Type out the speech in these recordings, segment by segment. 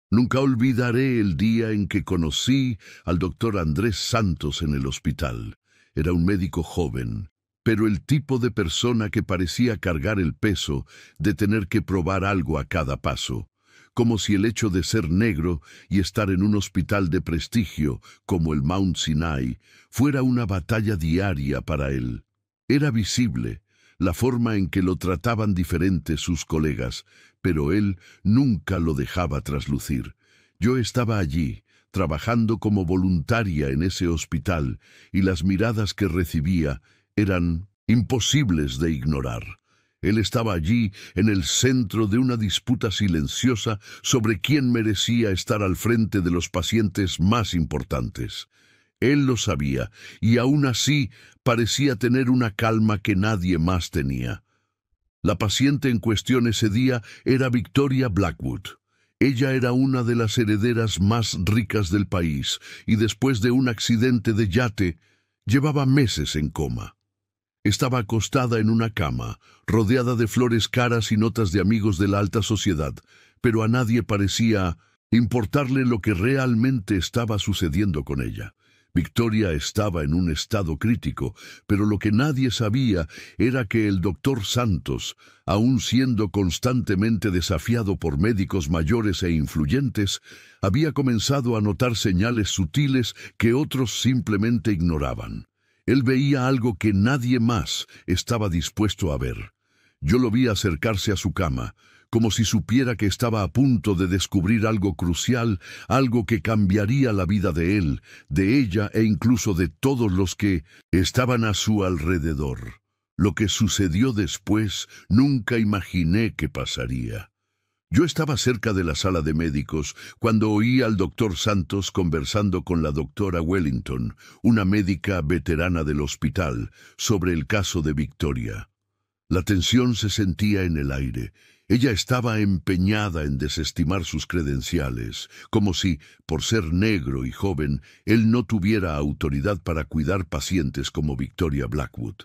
Nunca olvidaré el día en que conocí al doctor Andrés Santos en el hospital. Era un médico joven, pero el tipo de persona que parecía cargar el peso de tener que probar algo a cada paso, como si el hecho de ser negro y estar en un hospital de prestigio como el Mount Sinai fuera una batalla diaria para él. Era visible la forma en que lo trataban diferentes sus colegas, pero él nunca lo dejaba traslucir. Yo estaba allí, trabajando como voluntaria en ese hospital, y las miradas que recibía eran imposibles de ignorar. Él estaba allí, en el centro de una disputa silenciosa sobre quién merecía estar al frente de los pacientes más importantes. Él lo sabía, y aún así parecía tener una calma que nadie más tenía. La paciente en cuestión ese día era Victoria Blackwood. Ella era una de las herederas más ricas del país, y después de un accidente de yate, llevaba meses en coma. Estaba acostada en una cama, rodeada de flores caras y notas de amigos de la alta sociedad, pero a nadie parecía importarle lo que realmente estaba sucediendo con ella. Victoria estaba en un estado crítico, pero lo que nadie sabía era que el doctor Santos, aun siendo constantemente desafiado por médicos mayores e influyentes, había comenzado a notar señales sutiles que otros simplemente ignoraban. Él veía algo que nadie más estaba dispuesto a ver. Yo lo vi acercarse a su cama, como si supiera que estaba a punto de descubrir algo crucial, algo que cambiaría la vida de él, de ella e incluso de todos los que estaban a su alrededor. Lo que sucedió después nunca imaginé que pasaría. Yo estaba cerca de la sala de médicos cuando oí al doctor Santos conversando con la doctora Wellington, una médica veterana del hospital, sobre el caso de Victoria. La tensión se sentía en el aire. Ella estaba empeñada en desestimar sus credenciales, como si, por ser negro y joven, él no tuviera autoridad para cuidar pacientes como Victoria Blackwood.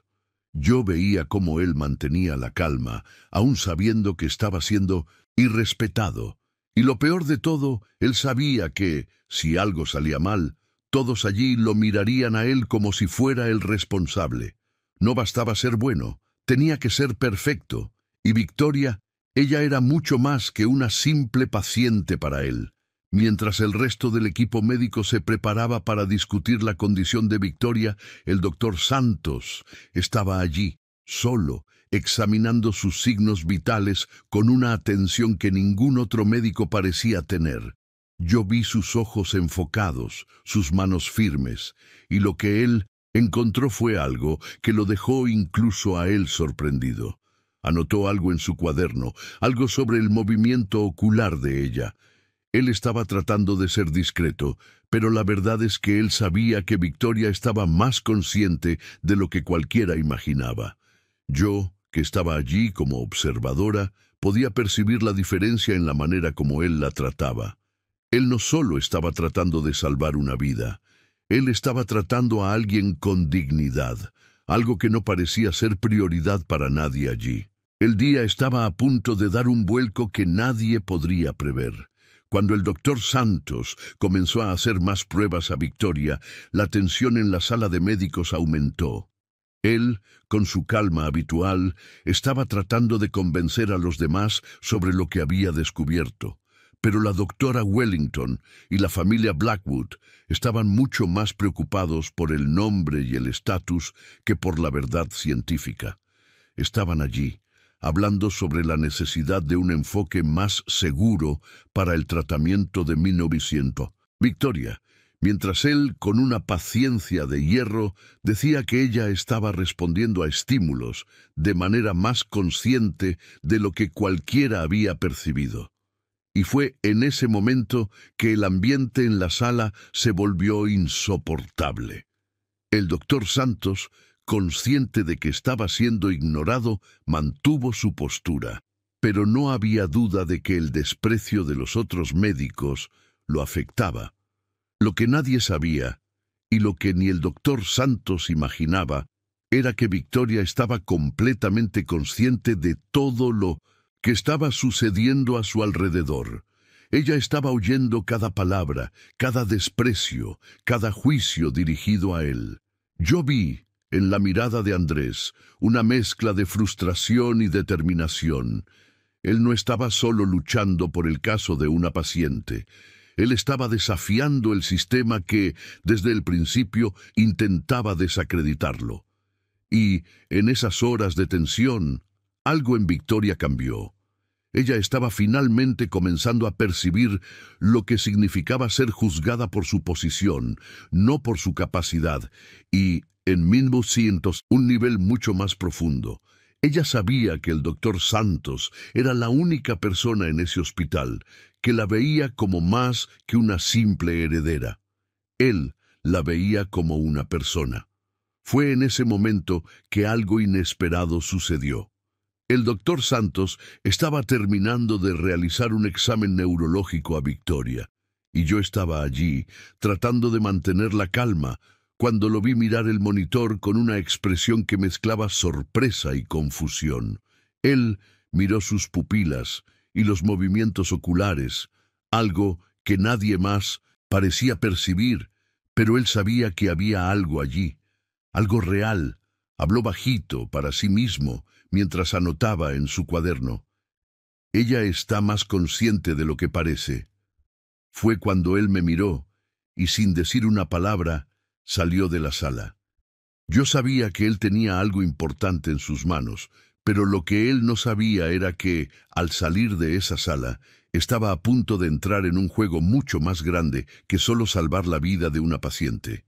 Yo veía cómo él mantenía la calma, aun sabiendo que estaba siendo irrespetado. Y lo peor de todo, él sabía que, si algo salía mal, todos allí lo mirarían a él como si fuera el responsable. No bastaba ser bueno, tenía que ser perfecto. Y Victoria, ella era mucho más que una simple paciente para él. Mientras el resto del equipo médico se preparaba para discutir la condición de Victoria, el doctor Santos estaba allí, solo, examinando sus signos vitales con una atención que ningún otro médico parecía tener. Yo vi sus ojos enfocados, sus manos firmes, y lo que él encontró fue algo que lo dejó incluso a él sorprendido. Anotó algo en su cuaderno, algo sobre el movimiento ocular de ella. Él estaba tratando de ser discreto, pero la verdad es que él sabía que Victoria estaba más consciente de lo que cualquiera imaginaba. Yo, que estaba allí como observadora, podía percibir la diferencia en la manera como él la trataba. Él no solo estaba tratando de salvar una vida, él estaba tratando a alguien con dignidad, algo que no parecía ser prioridad para nadie allí. El día estaba a punto de dar un vuelco que nadie podría prever. Cuando el doctor Santos comenzó a hacer más pruebas a Victoria, la tensión en la sala de médicos aumentó. Él, con su calma habitual, estaba tratando de convencer a los demás sobre lo que había descubierto. Pero la doctora Wellington y la familia Blackwood estaban mucho más preocupados por el nombre y el estatus que por la verdad científica. Estaban allí, hablando sobre la necesidad de un enfoque más seguro para el tratamiento de 1900. Victoria, mientras él, con una paciencia de hierro, decía que ella estaba respondiendo a estímulos de manera más consciente de lo que cualquiera había percibido. Y fue en ese momento que el ambiente en la sala se volvió insoportable. El doctor Santos, consciente de que estaba siendo ignorado, mantuvo su postura, pero no había duda de que el desprecio de los otros médicos lo afectaba. Lo que nadie sabía, y lo que ni el doctor Santos imaginaba, era que Victoria estaba completamente consciente de todo lo que estaba sucediendo a su alrededor. Ella estaba oyendo cada palabra, cada desprecio, cada juicio dirigido a él. Yo vi, en la mirada de Andrés, una mezcla de frustración y determinación. Él no estaba solo luchando por el caso de una paciente. Él estaba desafiando el sistema que, desde el principio, intentaba desacreditarlo. Y, en esas horas de tensión, algo en Victoria cambió. Ella estaba finalmente comenzando a percibir lo que significaba ser juzgada por su posición, no por su capacidad, y, en 1900, un nivel mucho más profundo. Ella sabía que el doctor Santos era la única persona en ese hospital que la veía como más que una simple heredera. Él la veía como una persona. Fue en ese momento que algo inesperado sucedió. El doctor Santos estaba terminando de realizar un examen neurológico a Victoria, y yo estaba allí, tratando de mantener la calma, cuando lo vi mirar el monitor con una expresión que mezclaba sorpresa y confusión. Él miró sus pupilas y los movimientos oculares, algo que nadie más parecía percibir, pero él sabía que había algo allí, algo real. Habló bajito para sí mismo mientras anotaba en su cuaderno. Ella está más consciente de lo que parece. Fue cuando él me miró y, sin decir una palabra, salió de la sala. Yo sabía que él tenía algo importante en sus manos, pero lo que él no sabía era que, al salir de esa sala, estaba a punto de entrar en un juego mucho más grande que solo salvar la vida de una paciente.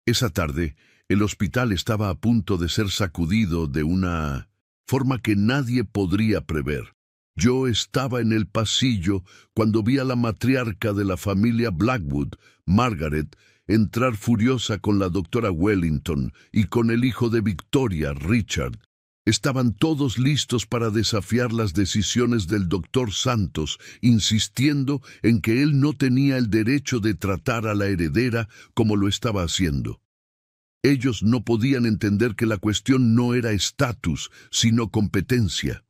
Esa tarde, el hospital estaba a punto de ser sacudido de una forma que nadie podría prever. Yo estaba en el pasillo cuando vi a la matriarca de la familia Blackwood, Margaret, entrar furiosa con la doctora Wellington y con el hijo de Victoria, Richard. Estaban todos listos para desafiar las decisiones del doctor Santos, insistiendo en que él no tenía el derecho de tratar a la heredera como lo estaba haciendo. Ellos no podían entender que la cuestión no era estatus, sino competencia.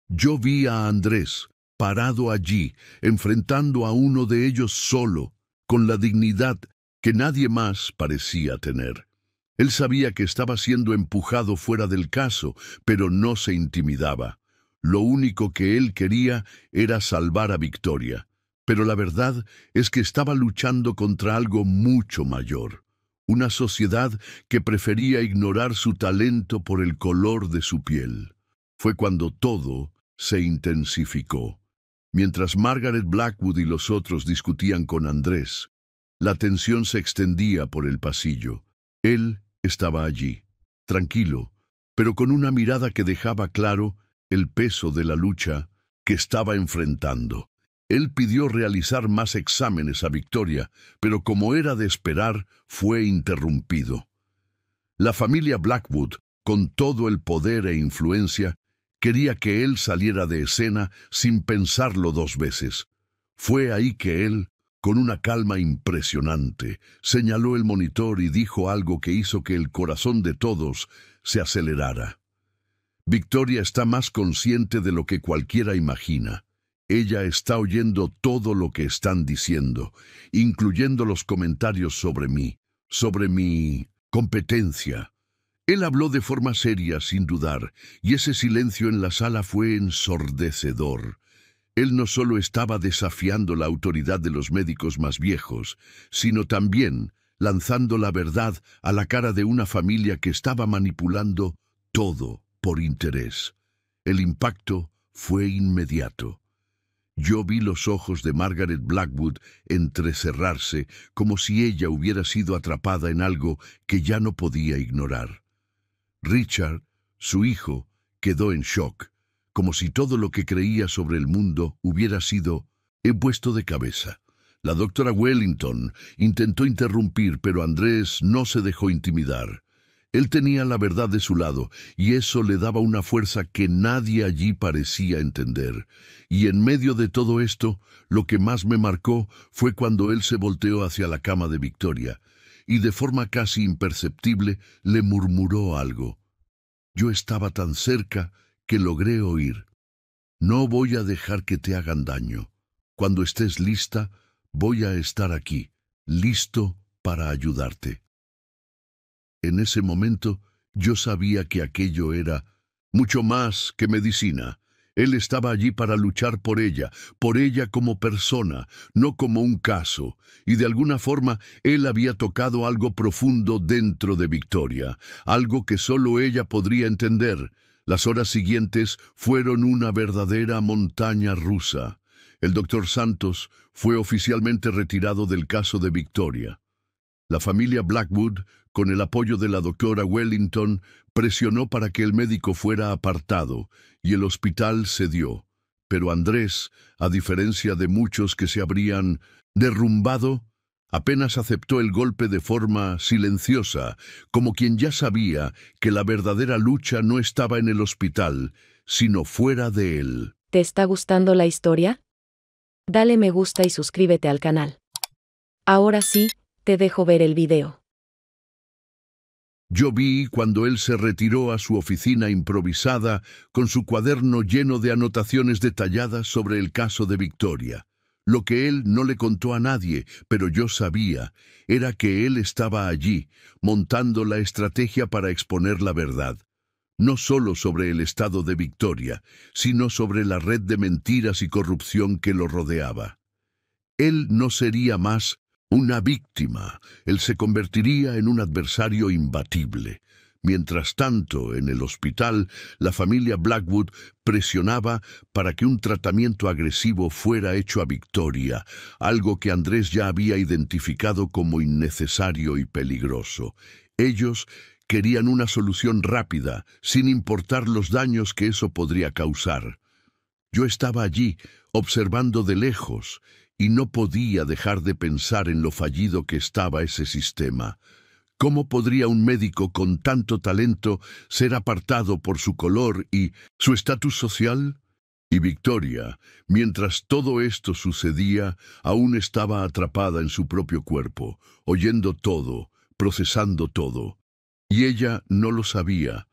Yo vi a Andrés, parado allí, enfrentando a uno de ellos solo, con la dignidad que nadie más parecía tener. Él sabía que estaba siendo empujado fuera del caso, pero no se intimidaba. Lo único que él quería era salvar a Victoria. Pero la verdad es que estaba luchando contra algo mucho mayor. Una sociedad que prefería ignorar su talento por el color de su piel. Fue cuando todo se intensificó. Mientras Margaret Blackwood y los otros discutían con Andrés, la tensión se extendía por el pasillo. Él estaba allí, tranquilo, pero con una mirada que dejaba claro el peso de la lucha que estaba enfrentando. Él pidió realizar más exámenes a Victoria, pero como era de esperar, fue interrumpido. La familia Blackwood, con todo el poder e influencia, quería que él saliera de escena sin pensarlo dos veces. Fue ahí que él, con una calma impresionante, señaló el monitor y dijo algo que hizo que el corazón de todos se acelerara. Victoria está más consciente de lo que cualquiera imagina. Ella está oyendo todo lo que están diciendo, incluyendo los comentarios sobre mí, sobre mi competencia. Él habló de forma seria, sin dudar, y ese silencio en la sala fue ensordecedor. Él no solo estaba desafiando la autoridad de los médicos más viejos, sino también lanzando la verdad a la cara de una familia que estaba manipulando todo por interés. El impacto fue inmediato. Yo vi los ojos de Margaret Blackwood entrecerrarse como si ella hubiera sido atrapada en algo que ya no podía ignorar. Richard, su hijo, quedó en shock, como si todo lo que creía sobre el mundo hubiera sido puesto de cabeza. La doctora Wellington intentó interrumpir, pero Andrés no se dejó intimidar. Él tenía la verdad de su lado, y eso le daba una fuerza que nadie allí parecía entender. Y en medio de todo esto, lo que más me marcó fue cuando él se volteó hacia la cama de Victoria, y de forma casi imperceptible le murmuró algo. Yo estaba tan cerca que logré oír: «No voy a dejar que te hagan daño. Cuando estés lista, voy a estar aquí, listo para ayudarte. En ese momento, yo sabía que aquello era mucho más que medicina. Él estaba allí para luchar por ella como persona, no como un caso, y de alguna forma él había tocado algo profundo dentro de Victoria, algo que solo ella podría entender. Las horas siguientes fueron una verdadera montaña rusa. El doctor Santos fue oficialmente retirado del caso de Victoria. La familia Blackwood, con el apoyo de la doctora Wellington, presionó para que el médico fuera apartado, y el hospital cedió. Pero Andrés, a diferencia de muchos que se habrían derrumbado, apenas aceptó el golpe de forma silenciosa, como quien ya sabía que la verdadera lucha no estaba en el hospital, sino fuera de él. ¿Te está gustando la historia? Dale me gusta y suscríbete al canal. Ahora sí, te dejo ver el video. Yo vi cuando él se retiró a su oficina improvisada con su cuaderno lleno de anotaciones detalladas sobre el caso de Victoria. Lo que él no le contó a nadie, pero yo sabía, era que él estaba allí, montando la estrategia para exponer la verdad. No solo sobre el estado de Victoria, sino sobre la red de mentiras y corrupción que lo rodeaba. Él no sería más una víctima, él se convertiría en un adversario imbatible. Mientras tanto, en el hospital, la familia Blackwood presionaba para que un tratamiento agresivo fuera hecho a Victoria, algo que Andrés ya había identificado como innecesario y peligroso. Ellos querían una solución rápida, sin importar los daños que eso podría causar. Yo estaba allí, observando de lejos, y no podía dejar de pensar en lo fallido que estaba ese sistema. ¿Cómo podría un médico con tanto talento ser apartado por su color y su estatus social? Y Victoria, mientras todo esto sucedía, aún estaba atrapada en su propio cuerpo, oyendo todo, procesando todo. Y ella no lo sabía,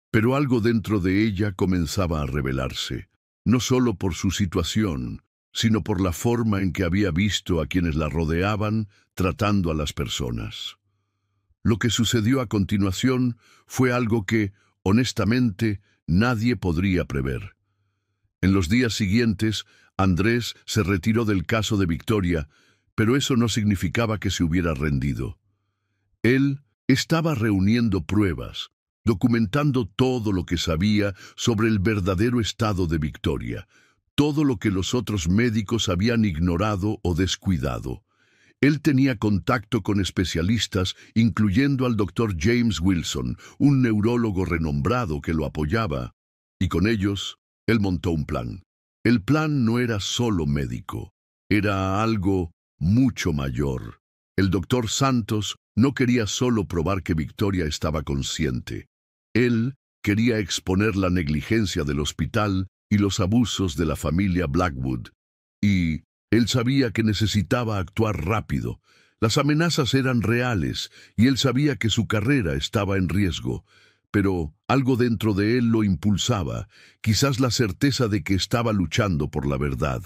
pero algo dentro de ella comenzaba a revelarse, no solo por su situación, sino por la forma en que había visto a quienes la rodeaban tratando a las personas. Lo que sucedió a continuación fue algo que, honestamente, nadie podría prever. En los días siguientes, Andrés se retiró del caso de Victoria, pero eso no significaba que se hubiera rendido. Él estaba reuniendo pruebas, documentando todo lo que sabía sobre el verdadero estado de Victoria, todo lo que los otros médicos habían ignorado o descuidado. Él tenía contacto con especialistas, incluyendo al doctor James Wilson, un neurólogo renombrado que lo apoyaba, y con ellos, él montó un plan. El plan no era solo médico, era algo mucho mayor. El doctor Santos no quería solo probar que Victoria estaba consciente. Él quería exponer la negligencia del hospital y los abusos de la familia Blackwood, y él sabía que necesitaba actuar rápido. Las amenazas eran reales, y él sabía que su carrera estaba en riesgo, pero algo dentro de él lo impulsaba, quizás la certeza de que estaba luchando por la verdad.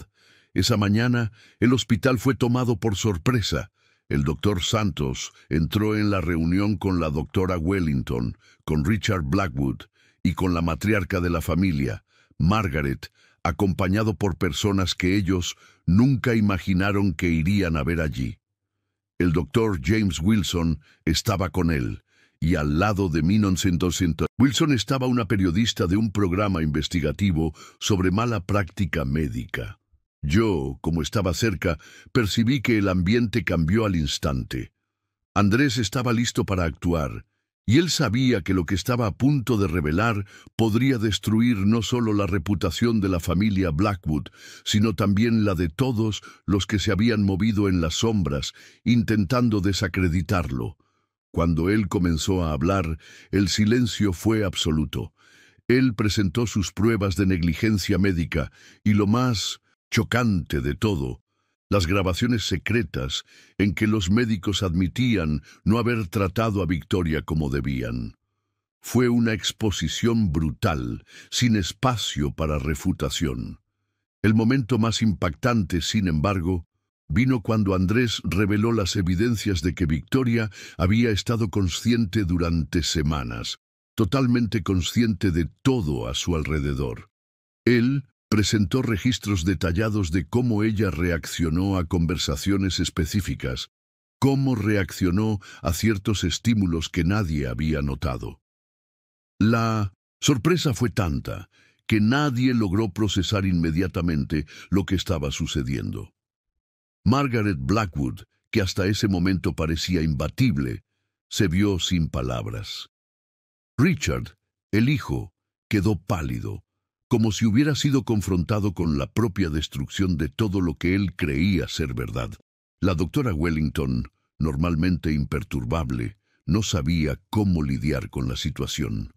Esa mañana, el hospital fue tomado por sorpresa. El doctor Santos entró en la reunión con la doctora Wellington, con Richard Blackwood y con la matriarca de la familia, Margaret, acompañado por personas que ellos nunca imaginaron que irían a ver allí. El doctor James Wilson estaba con él, y al lado de Wilson estaba una periodista de un programa investigativo sobre mala práctica médica. Yo, como estaba cerca, percibí que el ambiente cambió al instante. Andrés estaba listo para actuar, y él sabía que lo que estaba a punto de revelar podría destruir no solo la reputación de la familia Blackwood, sino también la de todos los que se habían movido en las sombras, intentando desacreditarlo. Cuando él comenzó a hablar, el silencio fue absoluto. Él presentó sus pruebas de negligencia médica, y lo más chocante de todo, las grabaciones secretas en que los médicos admitían no haber tratado a Victoria como debían. Fue una exposición brutal, sin espacio para refutación. El momento más impactante, sin embargo, vino cuando Andrés reveló las evidencias de que Victoria había estado consciente durante semanas, totalmente consciente de todo a su alrededor. Él presentó registros detallados de cómo ella reaccionó a conversaciones específicas, cómo reaccionó a ciertos estímulos que nadie había notado. La sorpresa fue tanta que nadie logró procesar inmediatamente lo que estaba sucediendo. Margaret Blackwood, que hasta ese momento parecía imbatible, se vio sin palabras. Richard, el hijo, quedó pálido, como si hubiera sido confrontado con la propia destrucción de todo lo que él creía ser verdad. La doctora Wellington, normalmente imperturbable, no sabía cómo lidiar con la situación.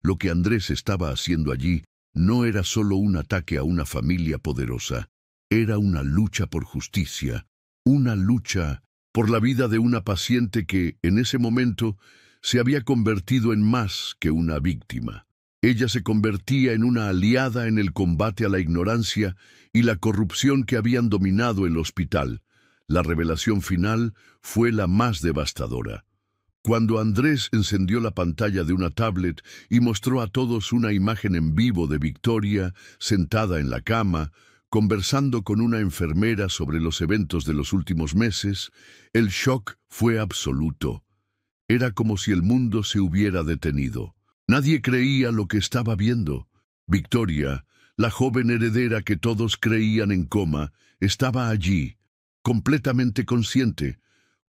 Lo que Andrés estaba haciendo allí no era solo un ataque a una familia poderosa, era una lucha por justicia, una lucha por la vida de una paciente que, en ese momento, se había convertido en más que una víctima. Ella se convertía en una aliada en el combate a la ignorancia y la corrupción que habían dominado el hospital. La revelación final fue la más devastadora. Cuando Andrés encendió la pantalla de una tablet y mostró a todos una imagen en vivo de Victoria, sentada en la cama, conversando con una enfermera sobre los eventos de los últimos meses, el shock fue absoluto. Era como si el mundo se hubiera detenido. Nadie creía lo que estaba viendo. Victoria, la joven heredera que todos creían en coma, estaba allí, completamente consciente,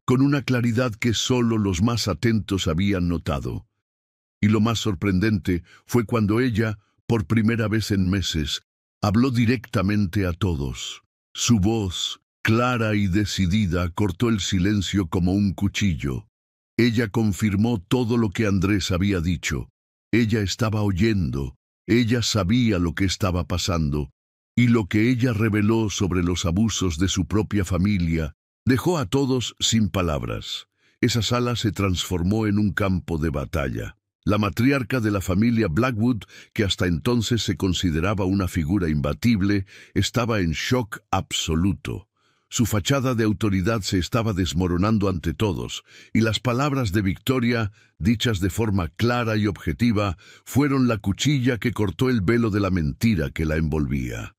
con una claridad que solo los más atentos habían notado. Y lo más sorprendente fue cuando ella, por primera vez en meses, habló directamente a todos. Su voz, clara y decidida, cortó el silencio como un cuchillo. Ella confirmó todo lo que Andrés había dicho. Ella estaba oyendo, ella sabía lo que estaba pasando, y lo que ella reveló sobre los abusos de su propia familia dejó a todos sin palabras. Esa sala se transformó en un campo de batalla. La matriarca de la familia Blackwood, que hasta entonces se consideraba una figura imbatible, estaba en shock absoluto. Su fachada de autoridad se estaba desmoronando ante todos, y las palabras de Victoria, dichas de forma clara y objetiva, fueron la cuchilla que cortó el velo de la mentira que la envolvía.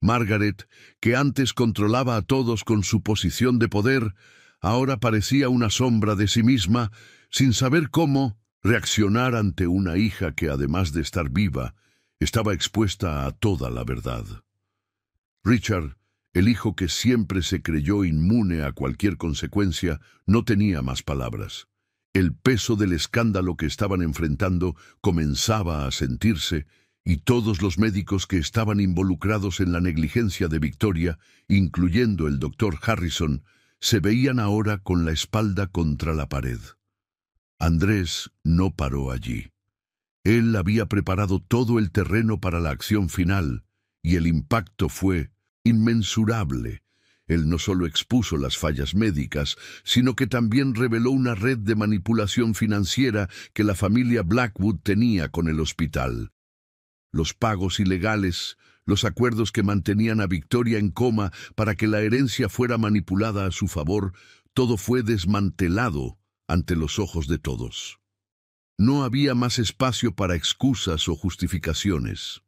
Margaret, que antes controlaba a todos con su posición de poder, ahora parecía una sombra de sí misma, sin saber cómo reaccionar ante una hija que, además de estar viva, estaba expuesta a toda la verdad. Richard, el hijo que siempre se creyó inmune a cualquier consecuencia, no tenía más palabras. El peso del escándalo que estaban enfrentando comenzaba a sentirse, y todos los médicos que estaban involucrados en la negligencia de Victoria, incluyendo el doctor Harrison, se veían ahora con la espalda contra la pared. Andrés no paró allí. Él había preparado todo el terreno para la acción final, y el impacto fue inmensurable. Él no solo expuso las fallas médicas, sino que también reveló una red de manipulación financiera que la familia Blackwood tenía con el hospital. Los pagos ilegales, los acuerdos que mantenían a Victoria en coma para que la herencia fuera manipulada a su favor, todo fue desmantelado ante los ojos de todos. No había más espacio para excusas o justificaciones.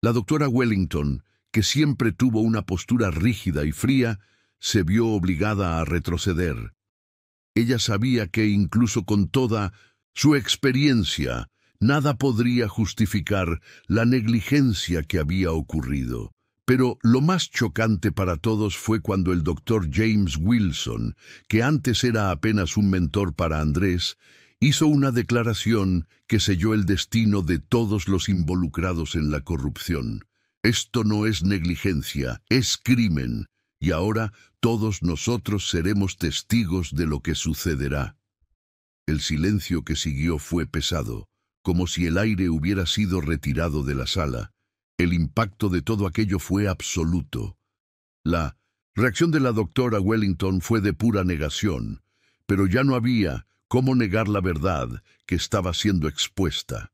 La doctora Wellington, que siempre tuvo una postura rígida y fría, se vio obligada a retroceder. Ella sabía que incluso con toda su experiencia, nada podría justificar la negligencia que había ocurrido. Pero lo más chocante para todos fue cuando el doctor James Wilson, que antes era apenas un mentor para Andrés, hizo una declaración que selló el destino de todos los involucrados en la corrupción. Esto no es negligencia, es crimen, y ahora todos nosotros seremos testigos de lo que sucederá. El silencio que siguió fue pesado, como si el aire hubiera sido retirado de la sala. El impacto de todo aquello fue absoluto. La reacción de la doctora Wellington fue de pura negación, pero ya no había cómo negar la verdad que estaba siendo expuesta.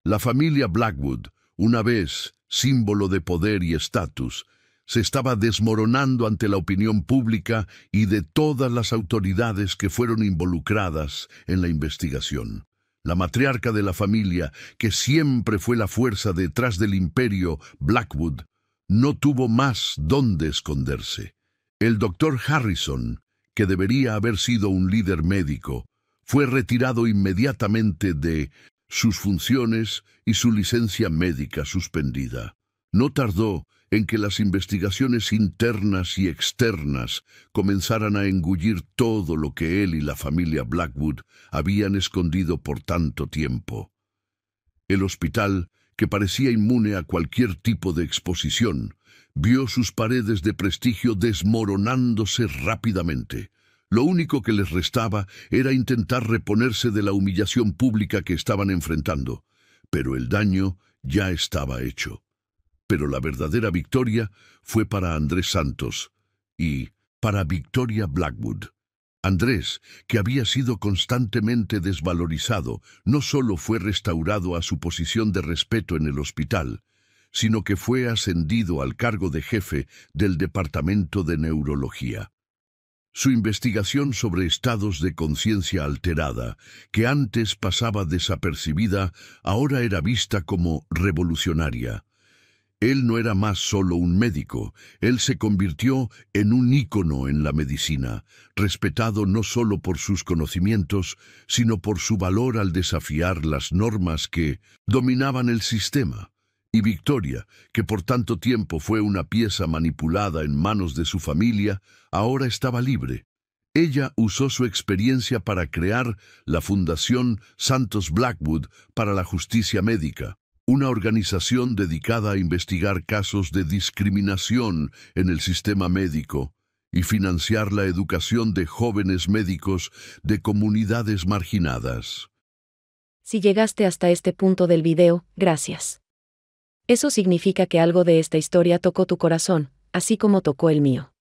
La familia Blackwood, una vez símbolo de poder y estatus, se estaba desmoronando ante la opinión pública y de todas las autoridades que fueron involucradas en la investigación. La matriarca de la familia, que siempre fue la fuerza detrás del imperio Blackwood, no tuvo más dónde esconderse. El doctor Harrison, que debería haber sido un líder médico, fue retirado inmediatamente de sus funciones y su licencia médica suspendida. No tardó en que las investigaciones internas y externas comenzaran a engullir todo lo que él y la familia Blackwood habían escondido por tanto tiempo. El hospital, que parecía inmune a cualquier tipo de exposición, vio sus paredes de prestigio desmoronándose rápidamente. Lo único que les restaba era intentar reponerse de la humillación pública que estaban enfrentando, pero el daño ya estaba hecho. Pero la verdadera victoria fue para Andrés Santos y para Victoria Blackwood. Andrés, que había sido constantemente desvalorizado, no solo fue restaurado a su posición de respeto en el hospital, sino que fue ascendido al cargo de jefe del Departamento de Neurología. Su investigación sobre estados de conciencia alterada, que antes pasaba desapercibida, ahora era vista como revolucionaria. Él no era más solo un médico, él se convirtió en un ícono en la medicina, respetado no solo por sus conocimientos, sino por su valor al desafiar las normas que dominaban el sistema. Y Victoria, que por tanto tiempo fue una pieza manipulada en manos de su familia, ahora estaba libre. Ella usó su experiencia para crear la Fundación Santos Blackwood para la Justicia Médica, una organización dedicada a investigar casos de discriminación en el sistema médico y financiar la educación de jóvenes médicos de comunidades marginadas. Si llegaste hasta este punto del video, gracias. Eso significa que algo de esta historia tocó tu corazón, así como tocó el mío.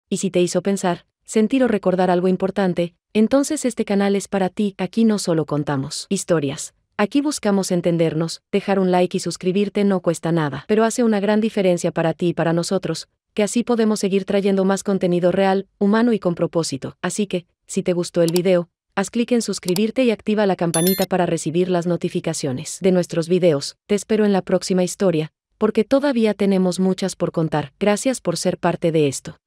Y si te hizo pensar, sentir o recordar algo importante, entonces este canal es para ti. Aquí no solo contamos historias. Aquí buscamos entendernos. Dejar un like y suscribirte no cuesta nada, pero hace una gran diferencia para ti y para nosotros, que así podemos seguir trayendo más contenido real, humano y con propósito. Así que, si te gustó el video, haz clic en suscribirte y activa la campanita para recibir las notificaciones de nuestros videos. Te espero en la próxima historia, porque todavía tenemos muchas por contar. Gracias por ser parte de esto.